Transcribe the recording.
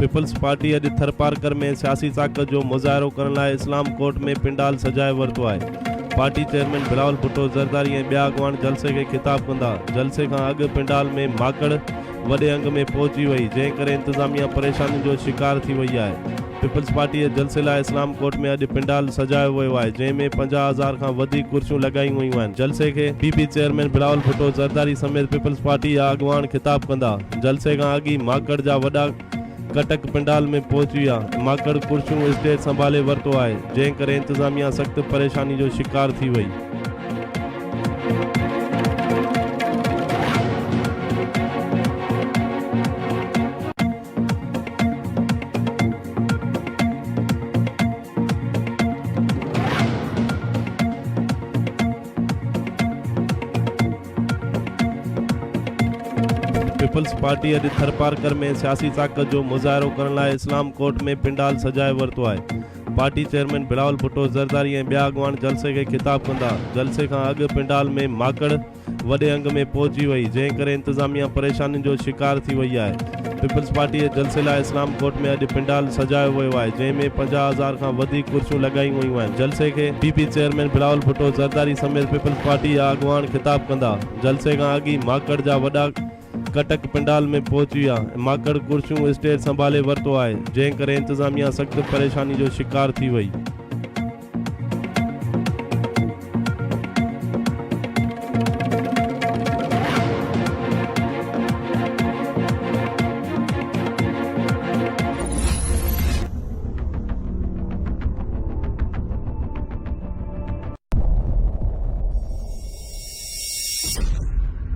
Peoples party अॼु थरपारकर में सियासी ताक़त जो मुज़ाहिरो करण लाइ इस्लाम कोर्ट में पिंडाल सजाए वरितो आहे। पार्टी चेयरमैन बिलावल भुट्टो ज़रदारी ऐं ॿिया अॻवान जलसे खे ख़िताब कंदा। जलसे खां अॻु पिंडाल में माकड़ वॾे अंग में पहुची वई, जंहिं करे इंतज़ामिया परेशानी जो शिकार थी वई आहे। पीपल्स पार्टी जे जलसे लाइ इस्लाम कोर्ट में अॼु पिंडाल सजायो वियो आहे, जंहिं में 50,000 खां वधीक कुर्सियूं लॻायूं वयूं आहिनि। जलसे खे पीपी चेयरमैन बिलावल भुट्टो ज़रदारी समेत पीपल्स पार्टी जा अॻवान ख़िताब कंदा। जलसे खां अॻु ई माकड़ जा वॾा कटक पिंडाल में पहुची विया। माकड़ कुर्सियूं स्टेज संभाले वरितो आहे, जंहिं करे इंतज़ामिया सख़्त परेशानी जो शिकार थी वई। पीपल्स पार्टी अॼु थरपारकर में सियासी ताक़त जो मुज़ाहिरो करण लाइ इस्लाम कोर्ट में पिंडाल सजाए वरितो आहे। पार्टी चेयरमैन बिलावल भुट्टो ज़रदारी ऐं ॿिया अॻवान जलसे खे ख़िताब कंदा। जलसे खां अॻु पिंडाल में माकड़ वॾे अंग में पहुची वई, जंहिं करे इंतज़ामिया परेशानी जो शिकार थी वई आहे। पीपल्स पार्टी जे जलसे लाइ इस्लाम कोर्ट में अॼु पिंडाल सजायो वियो आहे, जंहिं में 50,000 खां वधीक कुर्सियूं लॻायूं वयूं आहिनि। जलसे खे पीपी चेयरमैन बिलावल भुट्टो ज़रदारी समेत पीपल्स पार्टी जा अॻवान ख़िताब कंदा। जलसे खां अॻु ई माकड़ जा वॾा कटक पिंडाल में पहुची विया। माकड़ कुर्सियूं स्टेज संभाले वरितो आहे, जंहिं करे इंतज़ामिया सख़्त परेशानी जो शिकार थी वई।